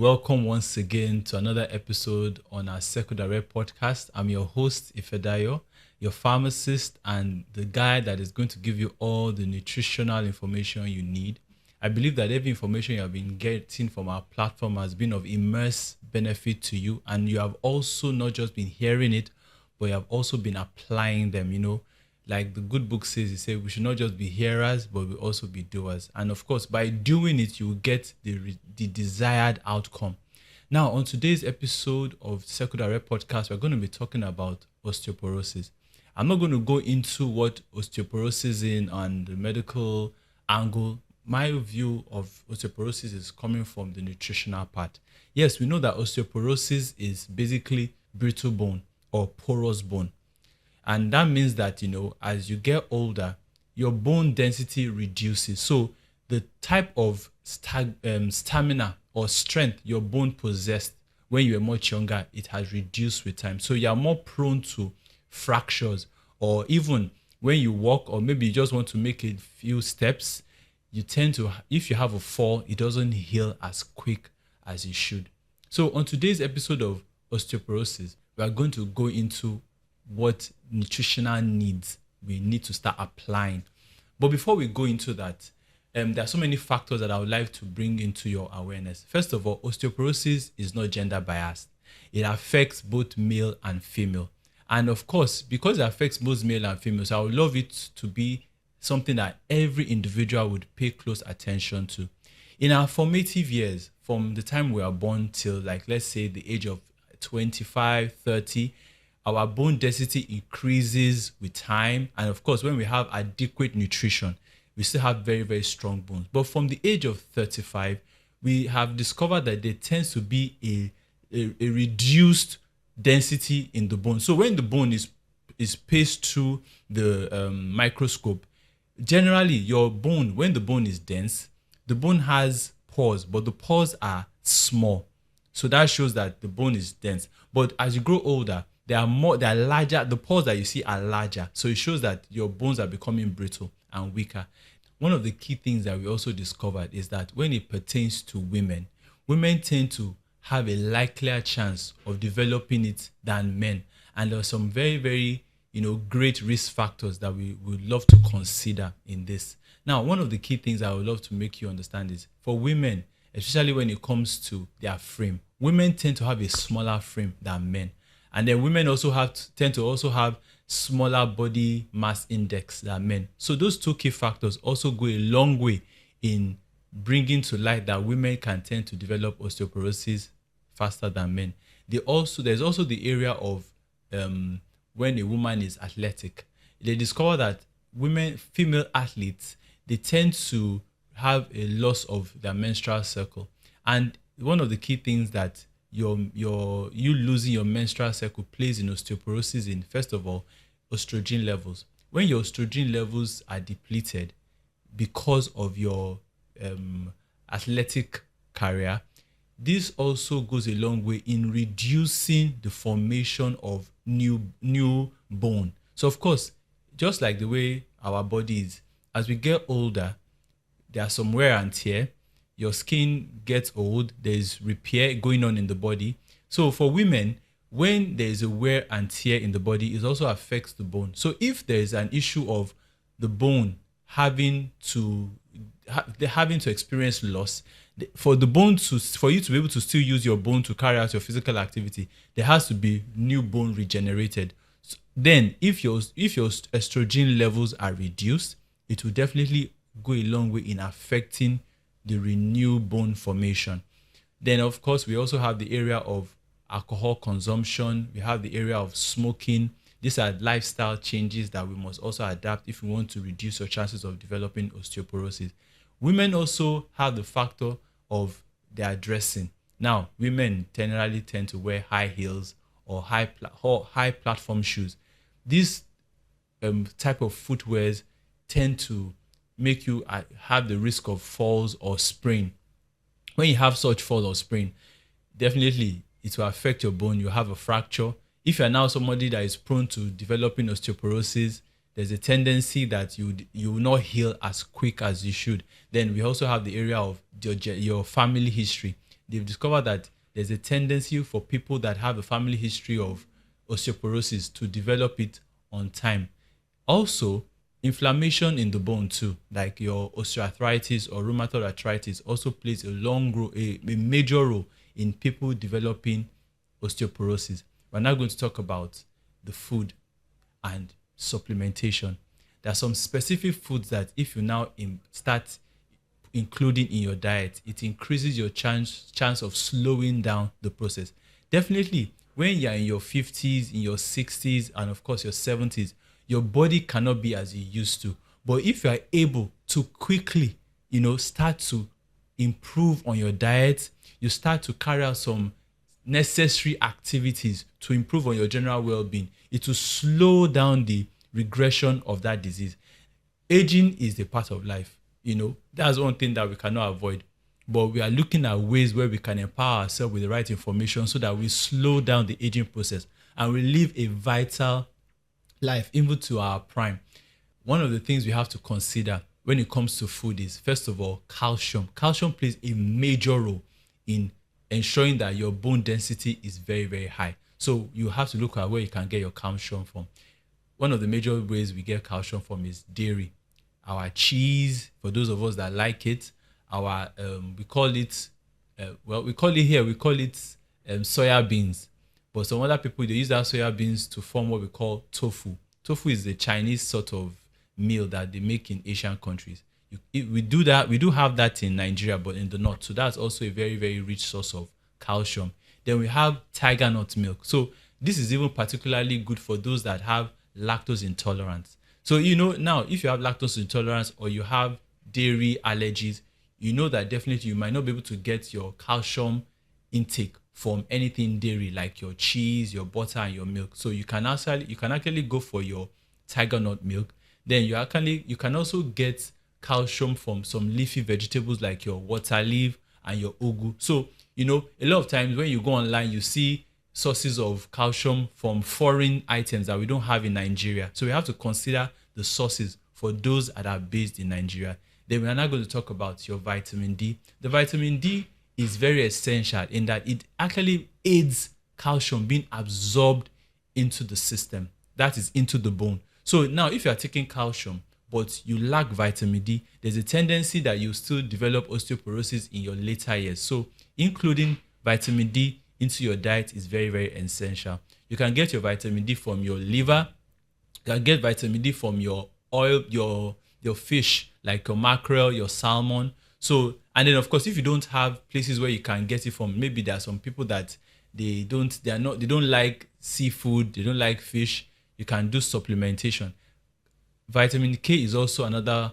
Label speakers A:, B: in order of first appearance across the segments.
A: Welcome once again to another episode on our Circle Direct podcast. I'm your host, Ifedayo, your pharmacist, and the guy that is going to give you all the nutritional information you need. I believe that every information you have been getting from our platform has been of immense benefit to you, and you have also not just been hearing it, but you have also been applying them. Like the good book says, we should not just be hearers, but we also be doers. And of course, by doing it, you will get the desired outcome. Now, on today's episode of Circle Direct podcast, we're going to be talking about osteoporosis. I'm not going to go into what osteoporosis is and the medical angle. My view of osteoporosis is coming from the nutritional part. Yes, we know that osteoporosis is basically brittle bone or porous bone. And that means that, as you get older, your bone density reduces. So the type of stamina or strength your bone possessed when you were much younger, it has reduced with time. So you are more prone to fractures, or even when you walk, or maybe you just want to make a few steps, you tend to, if you have a fall, it doesn't heal as quick as it should. So on today's episode of osteoporosis, we are going to go into what nutritional needs we need to start applying. But before we go into that, there are so many factors that I would like to bring into your awareness. First of all, osteoporosis is not gender biased. It affects both male and female. And of course, because it affects both male and female, so I would love it to be something that every individual would pay close attention to. In our formative years, from the time we are born till, like, let's say the age of 25, 30, our bone density increases with time. And of course, when we have adequate nutrition, we still have very, very strong bones. But from the age of 35, we have discovered that there tends to be a reduced density in the bone. So when the bone is paced through the microscope, generally your bone, when the bone is dense, the bone has pores, but the pores are small. So that shows that the bone is dense. But as you grow older, they are larger. The pores that you see are larger. So it shows that your bones are becoming brittle and weaker. One of the key things that we also discovered is that when it pertains to women tend to have a likelier chance of developing it than men. And there are some very, very, great risk factors that we would love to consider in this. Now, one of the key things I would love to make you understand is for women, especially when it comes to their frame, women tend to have a smaller frame than men. And then women also tend to have smaller body mass index than men. So those two key factors also go a long way in bringing to light that women can tend to develop osteoporosis faster than men. There's also the area of when a woman is athletic. They discover that female athletes, they tend to have a loss of their menstrual cycle. And one of the key things that you losing your menstrual cycle plays in osteoporosis in, first of all, estrogen levels. When your estrogen levels are depleted because of your athletic career, this also goes a long way in reducing the formation of new bone. So of course, just like the way our body is, as we get older, there are some wear and tear. Your skin gets old, there's repair going on in the body. So for women, when there's a wear and tear in the body, it also affects the bone. So if there's an issue of the bone having to experience loss, for you to be able to still use your bone to carry out your physical activity, there has to be new bone regenerated. Then if your estrogen levels are reduced, it will definitely go a long way in affecting the renewed bone formation. Then, of course, we also have the area of alcohol consumption. We have the area of smoking. These are lifestyle changes that we must also adapt if we want to reduce your chances of developing osteoporosis. Women also have the factor of their dressing. Now, women generally tend to wear high heels or high platform shoes. These type of footwears tend to make you have the risk of falls or sprain. When you have such fall or sprain, definitely it will affect your bone. You have a fracture. If you're now somebody that is prone to developing osteoporosis, there's a tendency that you will not heal as quick as you should. Then we also have the area of your family history. they've discovered that there's a tendency for people that have a family history of osteoporosis to develop it on time. Also, inflammation in the bone too, like your osteoarthritis or rheumatoid arthritis, also plays a major role in people developing osteoporosis. We're now going to talk about the food and supplementation. There are some specific foods that if you now start including in your diet, it increases your chance of slowing down the process. Definitely, when you're in your 50s, in your 60s, and of course your 70s, your body cannot be as you used to. But if you are able to quickly, start to improve on your diet, you start to carry out some necessary activities to improve on your general well-being, it will slow down the regression of that disease. Aging is a part of life. That's one thing that we cannot avoid. But we are looking at ways where we can empower ourselves with the right information so that we slow down the aging process and we live a vital life, even to our prime. One of the things we have to consider when it comes to food is, first of all, calcium. Calcium plays a major role in ensuring that your bone density is very, very high. So you have to look at where you can get your calcium from. One of the major ways we get calcium from is dairy. Our cheese, for those of us that like it, we call it soya beans. But some other people, they use that soya beans to form what we call tofu. Tofu is a Chinese sort of meal that they make in Asian countries. We do have that in Nigeria, but in the north. So that's also a very, very rich source of calcium. Then we have tiger nut milk. So this is even particularly good for those that have lactose intolerance. So, now if you have lactose intolerance or you have dairy allergies, that definitely you might not be able to get your calcium intake from anything dairy, like your cheese, your butter, and your milk. So you can actually go for your tiger nut milk. Then you can also get calcium from some leafy vegetables like your water leaf and your ugu. So, a lot of times when you go online, you see sources of calcium from foreign items that we don't have in Nigeria. So we have to consider the sources for those that are based in Nigeria. Then we are now going to talk about your vitamin D. The vitamin D is very essential in that it actually aids calcium being absorbed into the system, that is into the bone. So now if you are taking calcium but you lack vitamin D, there's a tendency that you still develop osteoporosis in your later years. So including vitamin D into your diet is very, very essential. You can get your vitamin D from your liver. You can get vitamin D from your oil, your fish, like your mackerel, your salmon. So, and then of course, if you don't have places where you can get it from, maybe there are some people that they don't like seafood, they don't like fish, you can do supplementation. Vitamin K is also another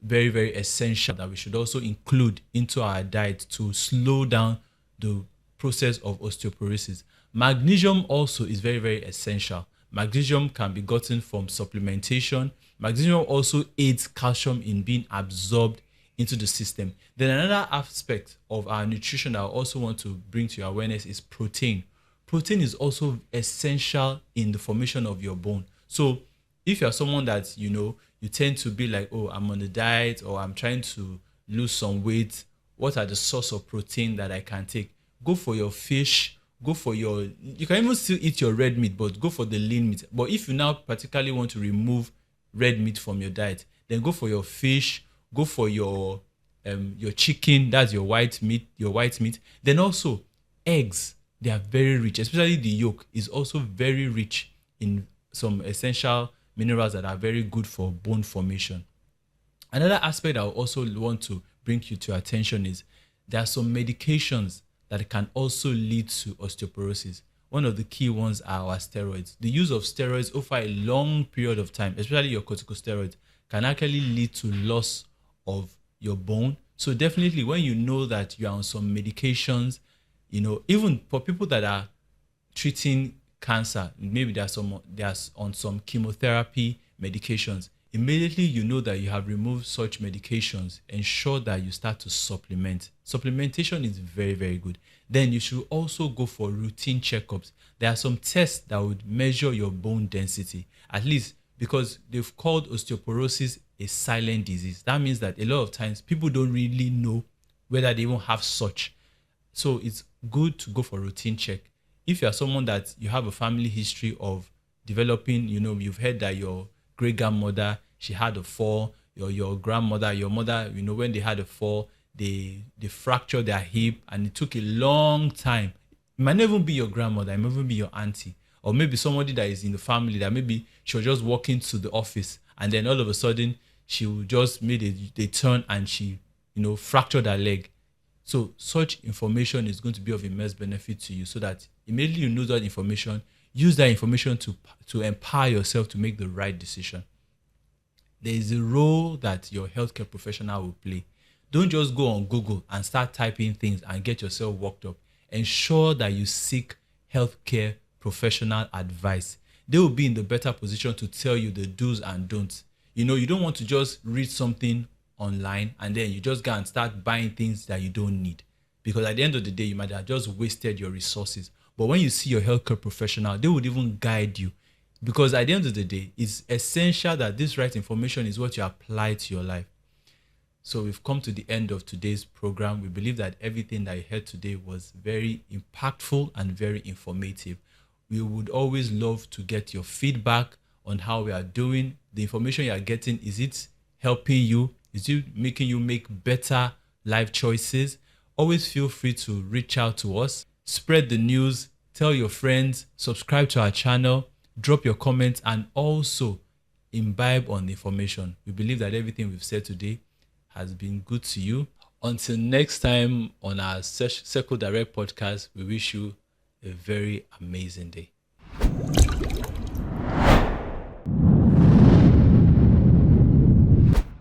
A: very, very essential that we should also include into our diet to slow down the process of osteoporosis. Magnesium also is very, very essential. Magnesium can be gotten from supplementation. Magnesium also aids calcium in being absorbed into the system. Then another aspect of our nutrition that I also want to bring to your awareness is protein. Protein is also essential in the formation of your bone. So if you're someone that, you tend to be like, oh, I'm on a diet or I'm trying to lose some weight, what are the source of protein that I can take? Go for your fish, you can even still eat your red meat, but go for the lean meat. But if you now particularly want to remove red meat from your diet, then go for your fish, go for your chicken, that's your white meat. Then also eggs, they are very rich, especially the yolk is also very rich in some essential minerals that are very good for bone formation. Another aspect I also want to bring you to attention is there are some medications that can also lead to osteoporosis. One of the key ones are our steroids. The use of steroids over a long period of time, especially your corticosteroids, can actually lead to loss of your bone. So definitely when you know that you are on some medications, even for people that are treating cancer, maybe they're on some chemotherapy medications, immediately you know that you have removed such medications, ensure that you start to supplement. Supplementation is very, very good. Then you should also go for routine checkups. There are some tests that would measure your bone density, at least because they've called osteoporosis a silent disease. That means that a lot of times people don't really know whether they even have such. So it's good to go for routine check. If you're someone that you have a family history of developing, you've heard that your great grandmother, she had a fall, your grandmother, your mother, when they had a fall, they fractured their hip and it took a long time. It might not even be your grandmother, it might even be your auntie, or maybe somebody that is in the family that maybe she was just walking to the office and then all of a sudden she just made a turn and she, fractured her leg. So such information is going to be of immense benefit to you, so that immediately you know that information, use that information to empower yourself to make the right decision. There is a role that your healthcare professional will play. Don't just go on Google and start typing things and get yourself worked up. Ensure that you seek healthcare professional advice. They will be in the better position to tell you the do's and don'ts. You don't want to just read something online and then you just go and start buying things that you don't need. Because at the end of the day, you might have just wasted your resources. But when you see your healthcare professional, they would even guide you. Because at the end of the day, it's essential that this right information is what you apply to your life. So we've come to the end of today's program. We believe that everything that you heard today was very impactful and very informative. We would always love to get your feedback on how we are doing. The information you are getting, is it helping you? Is it making you make better life choices? Always feel free to reach out to us. Spread the news, tell your friends, subscribe to our channel, drop your comments, and also imbibe on the information. We believe that everything we've said today has been good to you. Until next time on our Circle Direct podcast, we wish you a very amazing day.